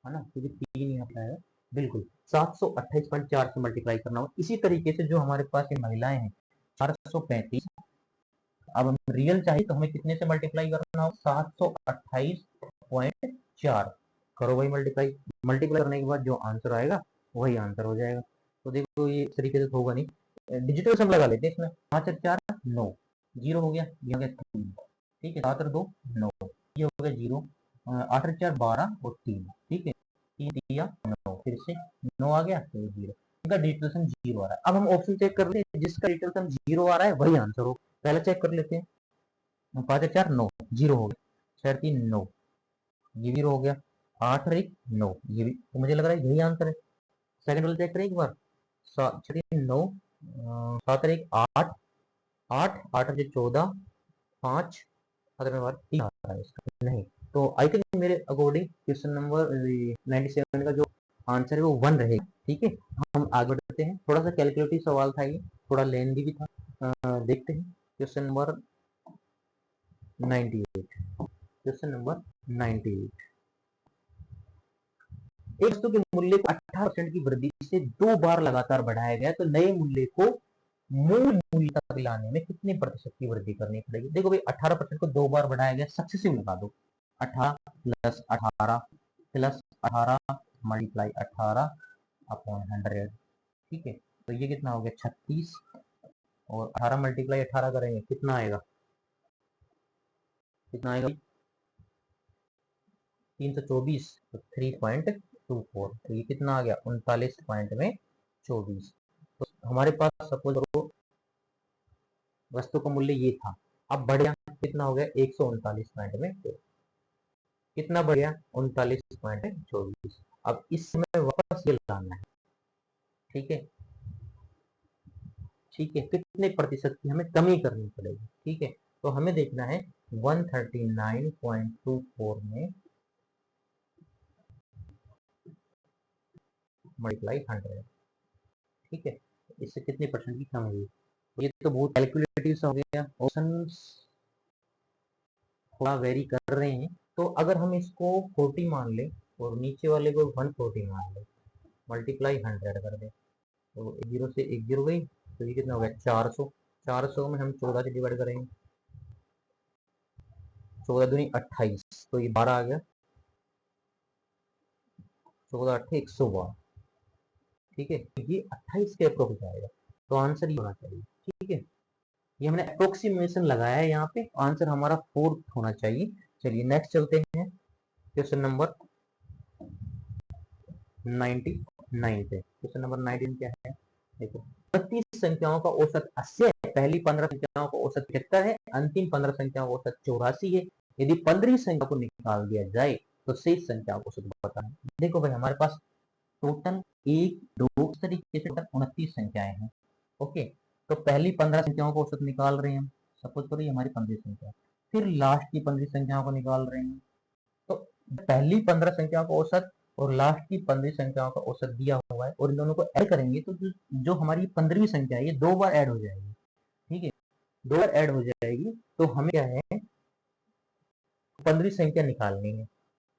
है ना, क्योंकि 3 यहाँ पे आएगा, बिल्कुल 728.4 से मल्टीप्लाई करना होगा। इसी तरीके से जो हमारे पास ये महिलाएं हैं 435, अब हम रियल चाहिए तो हमें कितने से मल्टीप्लाई करना होगा? 728.4। करो भाई मल्टीप्लाई, मल्टीप्लाई करने के बाद जो आंसर आएगा वही आंसर हो जाएगा। तो देखो ये इस तरीके से तो होगा नहीं, डिजिटल सम लगा लेते हैं इसमें। 5 और 4 9, जीरो हो गया, ये हो गया 3, ठीक है, 7 और 2 9, ये हो गया 0, 8 और 4 12 और 3, ठीक है, 3 दिया 9, फिर से 9 आ गया तो 0, इनका डिजिटल सम 0 आ रहा है। अब हम ऑप्शन चेक कर लेते हैं, जिसका डिजिटल सम 0 आ रहा है वही आंसर हो। पहले चेक कर लेते हैं, 5 और 4 9, 0 हो गया, 4 3 9, ये 0 हो गया, 8 और 1 9, ये भी, तो मुझे लग रहा है यही आंसर है। सेकंड वाला चेक करें एक बार, 9, 7 और 1 8, 8 8 और 14, 5, अगर मैं बात 3 आ रहा है इसका, नहीं, तो आई थिंक मेरे अकॉर्डिंग क्वेश्चन नंबर 97 का जो आंसर है वो 1 रहेगा। ठीक है, हम आगे बढ़ते हैं, थोड़ा सा कैलकुलेटिव सवाल था ये, थोड़ा लेंदी भी था। देखते हैं क्वेश्चन नंबर 98, क्वेश्चन नंबर 98। एक वस्तु के मूल्य को 18% की वृद्धि से 2 बार लगातार बढ़ाया गया, तो नए मूल्य को मूल मूल्य तक लाने में कितने प्रतिशत की वृद्धि करनी पड़ेगी? देखो भाई, 18% को 2 बार बढ़ाया गया, सक्सेसिव लगा दो, 18 प्लस 18 प्लस 18 मल्टीप्लाई 18 अपॉन 100। ठीक है, तो ये कितना हो गया? 36, और 18 मल्टीप्लाई 18 करेंगे कितना आएगा? कितना आएगा? 324, तो 3.24, तो ये कितना आ गया? 39 पॉइंट में 24। तो हमारे पास सपोज करो वस्तु का मूल्य ये था, अब बढ़ गया, कितना हो गया? 139 पॉइंट में 24। कितना बढ़ गया? 39 पॉइंट में 24। अब इस समय वापस ये लाना है, ठीक है, ठीक है, कितने प्रतिशत की हमें कमी करनी पड़ेगी? ठीक है, तो हमें देखना है 139.24 में मल्टीप्लाई 100, ठीक है, इससे कितने परसेंट की कमी हुई? ये तो बहुत कैलकुलेटिव हो गया, ऑप्शंस थोड़ा वेरी कर रहे हैं। तो अगर हम इसको 40 मान ले और नीचे वाले को 140 मान ले, मल्टीप्लाई 100 कर दे, तो 0 से 1 0 गई, तो ये कितना हो गया? 400। 400 में हम 14 से डिवाइड करेंगे, 14 दूनी 28, तो ये 12 आ गया, 14 8 112। ठीक है, ये 28 के अप्रोक्स आएगा, तो आंसर ये होना चाहिए। ठीक है, ये हमने अप्रोक्सीमेशन लगाया है यहाँ पे, आंसर हमारा 4 होना चाहिए। चलिए नेक्स्ट चलते हैं क्वेश्चन नंबर 99 पे। क्वेश्चन नंबर 19 क्या है, देखो 32 संख्याओं का औसत 80 है, पहली 15 संख्याओं का औसत 75 है, अंतिम 15 संख्याओं का औसत 84 है। यदि 15वीं संख्या को निकाल दिया जाए तो शेष संख्या को औसत बताएं। देखो भाई, हमारे पास टोटल 1 2 इस तरीके से टोटल 29 संख्याएं हैं। ओके, तो पहली 15 संख्याओं को औसत निकाल रहे हैं हम, सपोज करो ये हमारी 15वीं संख्या, फिर लास्ट की 15वीं संख्याओं को निकाल रहे हैं। तो पहली 15 संख्याओं का औसत और लास्ट की 15वीं संख्याओं का औसत दिया हुआ है, और इन दोनों को ऐड करेंगे तो जो हमारी 15वीं संख्या है ये 2 बार ऐड हो जाएगी। ठीक है, 2 बार ऐड हो जाएगी, तो हमें क्या है 15वीं संख्या निकालनी है,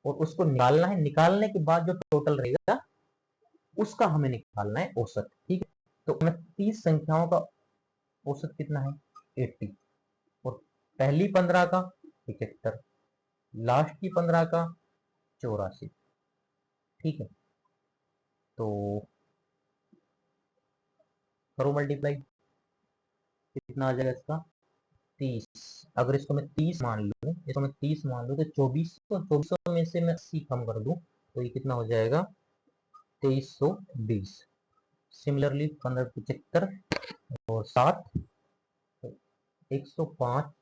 और उसको निकालना है, निकालने के बाद जो टोटल रहेगा उसका हमें निकालना है औसत। ठीक है, तो 29 संख्याओं का औसत कितना है 80, और पहली 15 का 75, लास्ट की 15 का 84। ठीक है, तो करो मल्टीप्लाई, कितना आ जाएगा इसका 30। अगर इसको मैं 30 मान लूँ, इसको मैं 30 मान लूँ तो 2400 में से मैं 80 कम कर दूँ तो ये कितना हो जाएगा 2320। सिमिलरली 15 75 और 7, 105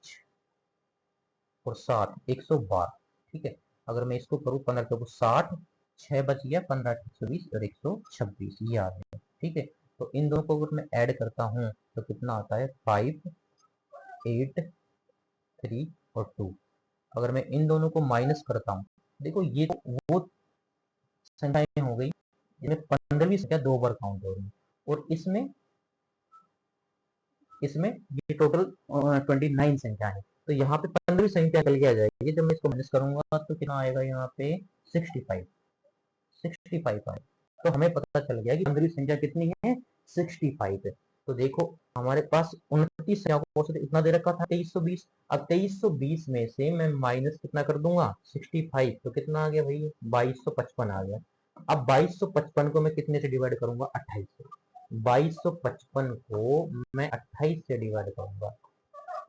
और 7 112। ठीक है, अगर मैं इसको करूँ 15 के ऊपर 60, 6 बच गया, 15 120 और 126, ये आ गया। ठीक है, तो इन दोनों को अगर मैं ऐड करता हूँ तो कितना आता है 5 8 3 और 2। अगर मैं इन दोनों को माइनस करता हूँ, देखो ये वो संख्याएं हो गई जिसमें 15वीं संख्या 2 बार काउंट हो रही है, और इसमें इसमें ये टोटल 29 संख्या है, तो यहाँ पे 15वीं संख्या निकल के आ जाएगी। जब मैं इसको माइनस करूंगा तो कितना आएगा यहाँ पे 65 आएगा। तो हमें पता चल गया कि 15वीं संख्या कितनी है 65 है। तो देखो हमारे पास 29 संख्या को औसत इतना दे रखा था 2320। अब 2320 में से मैं माइनस कितना कर दूंगा 65, तो कितना आ गया भाई 2255 आ गया। अब 2255 को मैं कितने से डिवाइड करूंगा 28 से। 2255 को मैं 28 से डिवाइड करूंगा,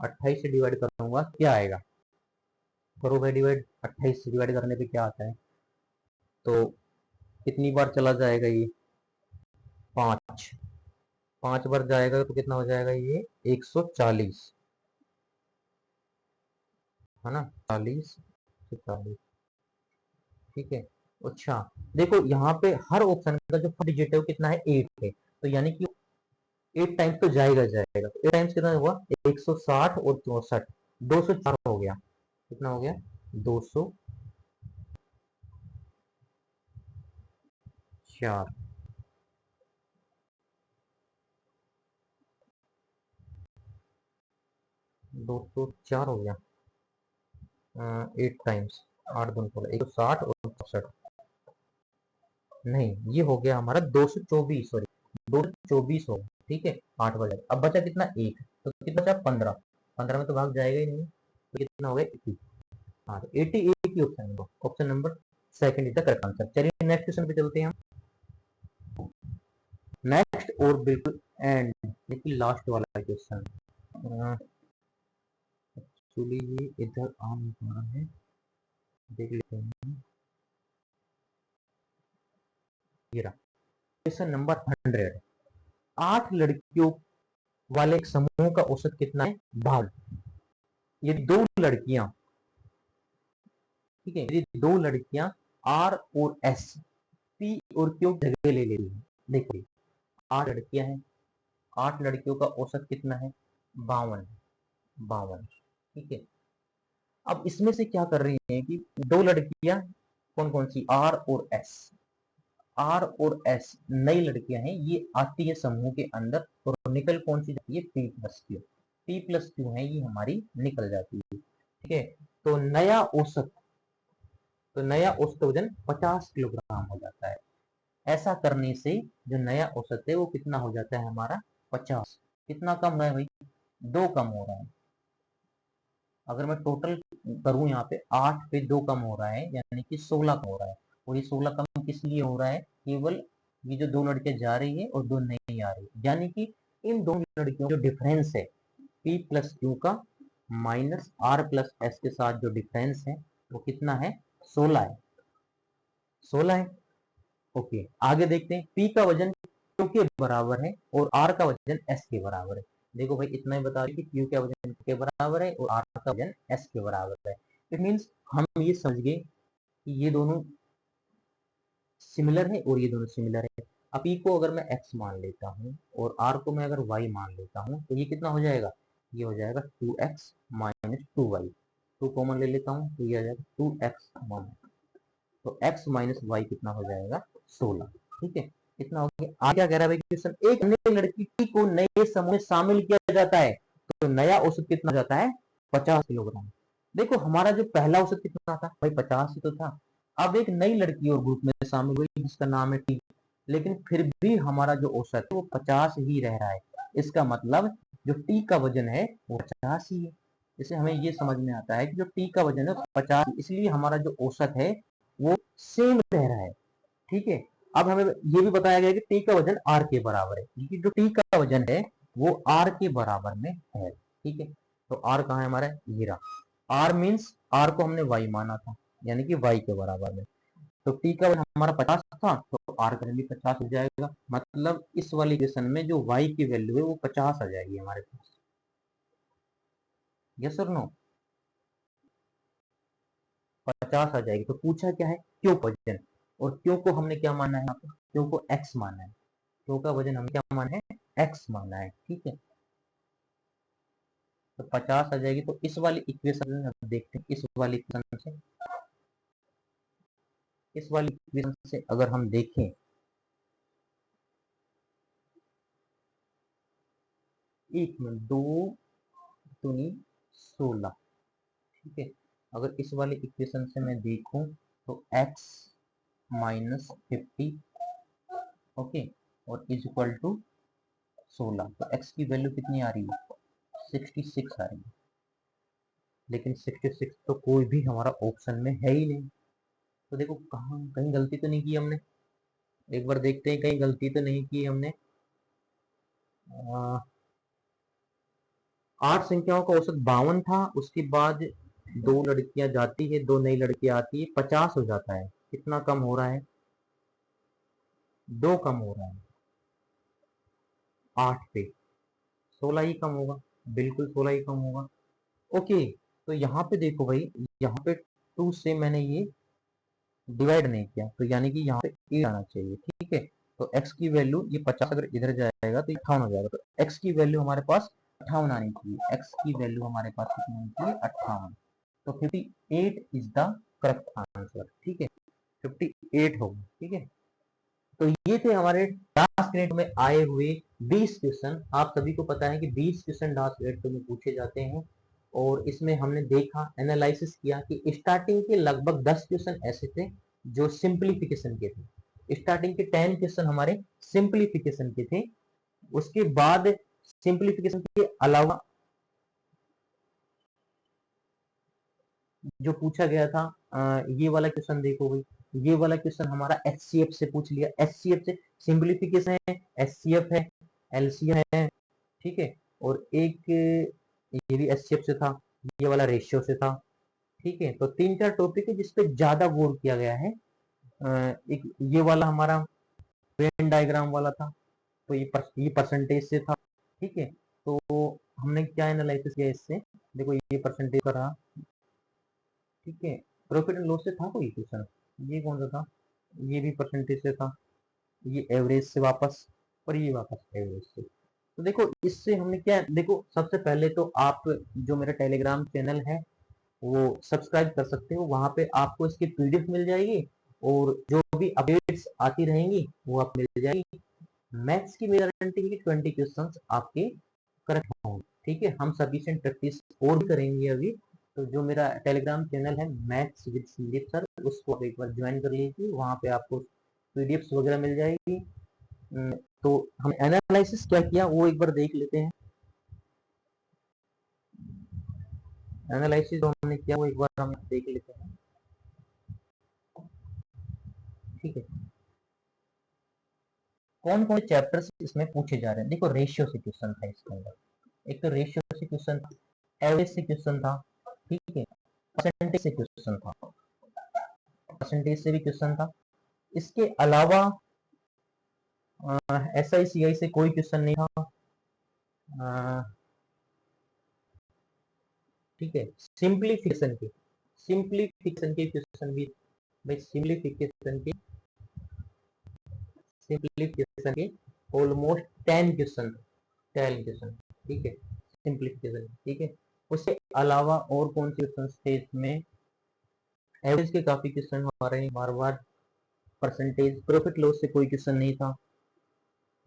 28 से डिवाइड करूंगा क्या आएगा, करो भाई डिवाइड, 28 से डिवाइड करने पे क्या आता है, तो कितनी बार चला जाएगा ये 5 5 बार जाएगा तो कितना हो जाएगा ये 140, है ना 40 से 40। ठीक है, अच्छा देखो यहाँ पे हर ऑप्शन का जो फर्स्ट डिजिट है वो कितना है 8 है, तो यानी कि 8 टाइम्स तो जाएगा जाएगा, तो 8 टाइम्स कितना हुआ 160 और 64, 204 हो गया। कितना हो गया 204। 204 हो गया 8 टाइम्स, 8 दूनी 16, 160 और 64, नहीं ये हो गया हमारा 224, सॉरी 224 हो गया। ठीक है, 8 बचा, अब बचा कितना 1, तो कितना बचा 15, 15 में तो भाग जाएगा ही नहीं, तो कितना हो गया 80। हाँ, तो 80 एक ही ऑप्शन है, option number second is the correct answer. चलिए नेक्स्ट क्वेश्चन पे चलते हैं हम। नेक्स्ट और बिल्कुल एंड लेकिन लास्ट वाला क्वेश्चन, एक्चुअली ये इधर आ नहीं पा रहा है, देख लेते हैं। ये रहा क्वेश्चन नंबर 100। 8 लड़कियों वाले एक समूह का औसत कितना है 52। ये 2 लड़कियां, ठीक है, ये 2 लड़कियां आर और एस, पी और क्यू जगह ले रही है। देखिए 8 लड़कियां हैं, 8 लड़कियों का औसत कितना है 52, 52। ठीक है, अब इसमें से क्या कर रही हैं कि 2 लड़कियां कौन कौन सी आर और एस, आर और एस नई लड़कियां हैं, ये आती है समूह के अंदर, और निकल कौन सी जाती है P plus Q, P plus Q है ये हमारी निकल जाती है। ठीक है, तो नया औसत वजन 50 किलोग्राम हो जाता है। ऐसा करने से जो नया औसत है वो कितना हो जाता है हमारा 50, कितना कम है भाई 2 कम हो रहा है। अगर मैं टोटल करूं यहाँ पे 8 पे 2 कम हो रहा है, यानी कि 16 कम हो रहा है। और ये 16 कम किस लिए हो रहा है? केवल ये जो 2 लड़कियां जा रही है और 2 नहीं आ रही, यानी कि इन दोनों लड़कियों जो डिफरेंस है P प्लस Q का माइनस R प्लस S के साथ जो डिफरेंस है वो कितना है? 16 है। 16 है। ओके, आगे देखते हैं। P का वजन Q के बराबर है और R का वजन S के बराबर है। देखो भाई, इतना ही बता रही कि Q का वजन के बराबर है और R का वजन S के बराबर है। इट मीन्स हम ये समझ गए कि ये दोनों सिमिलर है और ये दोनों सिमिलर है। अब P को अगर मैं x मान लेता हूँ और R को मैं अगर y मान लेता हूँ तो ये कितना हो जाएगा? ये हो जाएगा 2x माइनस 2y। 2 कॉमन ले लेता हूँ तो ये आ जाएगा 2x माइनस, तो x माइनस y कितना हो जाएगा? 16। ठीक है, इतना हो गया। आगे क्या कह रहा है भाई क्वेश्चन? एक नई लड़की को नए समूह में शामिल किया जाता है तो नया औसत कितना हो जाता है? 50 किलोग्राम। देखो हमारा जो पहला औसत कितना था भाई? 50 ही तो था। अब एक नई लड़की और ग्रुप में शामिल हुई जिसका नाम है टी, लेकिन फिर भी हमारा जो औसत है वो 50 ही रह रहा है। इसका मतलब जो टी का वजन है वो 50 ही है। इससे हमें ये समझ में आता है कि जो टी का वजन है 50, इसलिए हमारा जो औसत है वो सेम रह रहा है। ठीक है, अब हमें ये भी बताया गया कि टी का वजन आर के बराबर है, क्योंकि जो टी का वजन है वो आर के बराबर में है। ठीक है, तो आर कहाँ है हमारा? ये रहा। आर मीन्स आर को हमने वाई माना था, यानी कि वाई के बराबर में। तो टी का वजन हमारा 50 था तो आर का भी 50 हो जाएगा। मतलब इस वाली इक्वेशन में जो वाई की वैल्यू है वो 50 आ जाएगी हमारे पास। यस और नो? 50 आ जाएगी। तो पूछा क्या है? क्यों वजन, और क्यों को हमने क्या माना है? क्यों को एक्स माना है। क्यों का वजन हमने क्या माना है? एक्स माना है। ठीक है, तो 50 आ जाएगी। तो इस वाली इक्वेशन में हम देखते हैं, इस वाली इक्वेशन से अगर हम देखें, एक में 2 दूनी 16। ठीक है, अगर इस वाली इक्वेशन से मैं देखूं तो x माइनस 50, ओके, और इज इक्वल टू 16। तो x की वैल्यू कितनी आ रही है? 66 आ रही है। लेकिन 66 तो कोई भी हमारा ऑप्शन में है ही नहीं। तो देखो कहाँ कहीं गलती तो नहीं की हमने। एक बार देखते हैं कहीं गलती तो नहीं की हमने। 8 संख्याओं का औसत 52 था, उसके बाद 2 लड़कियां जाती है, 2 नई लड़कियां आती है, 50 हो जाता है। कितना कम हो रहा है? 2 कम हो रहा है। 8 पे 16 ही कम होगा, बिल्कुल 16 ही कम होगा। ओके, तो यहाँ पे देखो भाई, यहाँ पे 2 से मैंने ये डिवाइड नहीं किया, तो यानी कि यहाँ पे 8 आना चाहिए। ठीक है, तो x की वैल्यू, ये 50 अगर इधर जाएगा तो 58 हो जाएगा। तो x की वैल्यू हमारे पास 58 आनी चाहिए। x की वैल्यू हमारे पास कितनी आनी चाहिए? 58। तो 58 इज द करेक्ट आंसर। ठीक है, 58 होगा। ठीक है, तो ये थे हमारे डांस क्रेडिट में आए हुए 20 क्वेश्चन। आप सभी को पता है कि 20 क्वेश्चन डांस क्रेडिट में पूछे जाते हैं, और इसमें हमने देखा, एनालिसिस किया कि स्टार्टिंग के लगभग 10 क्वेश्चन ऐसे थे जो सिंप्लीफिकेशन के थे। स्टार्टिंग के 10 क्वेश्चन हमारे सिंप्लीफिकेशन के थे। उसके बाद सिंप्लीफिकेशन के अलावा जो पूछा गया था, ये वाला क्वेश्चन देखो भाई, ये वाला क्वेश्चन हमारा एचसीएफ से पूछ लिया। एचसीएफ से सिंप्लीफिकेशन है, एचसीएफ है, एलसीएम है। ठीक है, और एक ये भी एचसीएफ से था, ये वाला रेशियो से था। ठीक है, तो 3-4 टॉपिक है जिसपे ज्यादा गौर किया गया है। एक ये वाला हमारा वेन डायग्राम वाला था, तो ये परसेंटेज से था। ठीक है, तो हमने क्या एनालिसिस किया इससे? देखो ये परसेंटेज का रहा। ठीक है, प्रॉफिट एंड लॉस से था कोई क्वेश्चन? ये कौन सा था? ये भी परसेंटेज से था। ये एवरेज से वापस, और ये वापस एवरेज से। तो देखो इससे हमने क्या, देखो सबसे पहले तो आप जो मेरा टेलीग्राम चैनल है वो सब्सक्राइब कर सकते हो। वहां पे आपको इसकी पीडीएफ मिल जाएगी, और जो भी अपडेट्स आती रहेंगी वो आप मिल जाएगी। मैथ्स की मेरी गारंटी है कि 20 क्वेश्चंस आपके करेक्ट होंगे। ठीक है, हम सफिशिएंट प्रैक्टिस और भी करेंगे अभी। तो जो मेरा टेलीग्राम चैनल है मैथ्स विद संदीप सर, उसको आप एक बार ज्वाइन कर लीजिए, वहां पे आपको पीडीएफ वगैरह मिल जाएगी। तो हम एनालिसिस क्या किया वो एक बार देख लेते हैं। एनालिसिस जो हमने किया वो एक बार हम देख लेते हैं। ठीक है, कौन कौन से चैप्टर्स इसमें पूछे जा रहे हैं। देखो रेशियो से क्वेश्चन था इसके अंदर, एक तो रेशियो से क्वेश्चन था, एवरेज से क्वेश्चन था, ठीक है, परसेंटेज से क्वेश्चन था, परसेंटेज से भी क्वेश्चन था। इसके अलावा SI CI से कोई क्वेश्चन नहीं था। ठीक है, सिंप्लीफिकेशन के क्वेश्चन भी भाई, सिंप्लीफिकेशन के ऑलमोस्ट 10 क्वेश्चन, ठीक है, सिंप्लीफिकेशन, ठीक है। उसके अलावा और कौन से क्वेश्चन थे इसमें, एवरेज के काफी क्वेश्चन आ रहे हैं बार बार, परसेंटेज, प्रॉफिट लॉस से कोई क्वेश्चन नहीं था।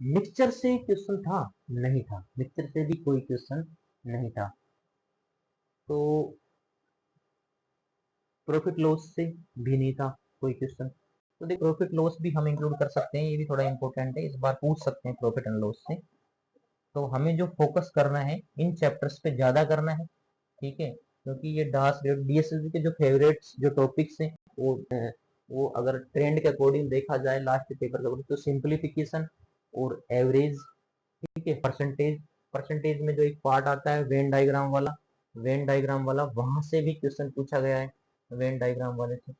मिक्सचर से क्वेश्चन था, नहीं था, मिक्सचर से भी कोई क्वेश्चन नहीं था। तो प्रॉफिट लॉस से भी नहीं था कोई क्वेश्चन। तो देखो प्रॉफिट लॉस भी हम इंक्लूड कर सकते हैं, ये भी थोड़ा इंपॉर्टेंट है, इस बार पूछ सकते हैं प्रॉफिट एंड लॉस से। तो हमें जो फोकस करना है इन चैप्टर्स पे ज्यादा करना है, ठीक है, क्योंकि ये DSSB के जो फेवरेट्स जो टॉपिक्स हैं वो अगर ट्रेंड के अकॉर्डिंग देखा जाए लास्ट पेपर के अकॉर्डिंग, तो सिंप्लीफिकेशन और एवरेज, ठीक है, परसेंटेज में जो एक पार्ट आता है वेन डायग्राम वाला वहां से भी क्वेश्चन पूछा गया है, वेन डायग्राम वाले से,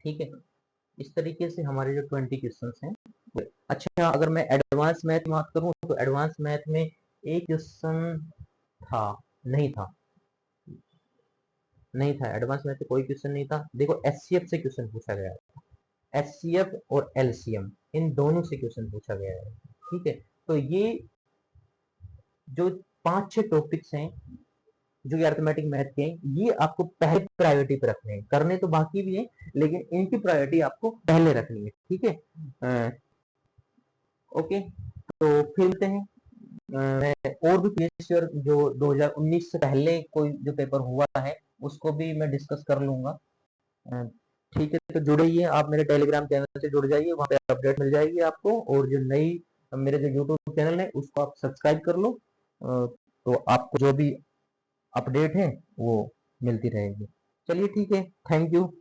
ठीक है। इस तरीके से हमारे जो 20 क्वेश्चन हैं। अच्छा, अगर मैं एडवांस मैथ में बात करूं तो एडवांस मैथ में एक क्वेश्चन था, नहीं था, एडवांस मैथ में कोई क्वेश्चन नहीं था। देखो HCF से क्वेश्चन पूछा गया है, HCF और LCM इन दोनों से क्वेश्चन पूछा गया है, ठीक है। तो ये जो 5-6 टॉपिक्स हैं जो अरिथमेटिक मैथ के, ये आपको पहले प्रायोरिटी पे रखने हैं, करने तो बाकी भी है लेकिन इनकी प्रायोरिटी आपको पहले रखनी है, ठीक है। ओके, तो फिर मिलते हैं। मैं और भी प्रीवियस ईयर जो 2019 से पहले कोई जो पेपर हुआ है उसको भी मैं डिस्कस कर लूंगा। ठीक है, तो जुड़े ही आप मेरे टेलीग्राम चैनल से जुड़ जाइए, वहाँ पे अपडेट मिल जाएगी आपको, और जो नई मेरे जो यूट्यूब चैनल है उसको आप सब्सक्राइब कर लो, तो आपको जो भी अपडेट है वो मिलती रहेगी। चलिए ठीक है, थैंक यू।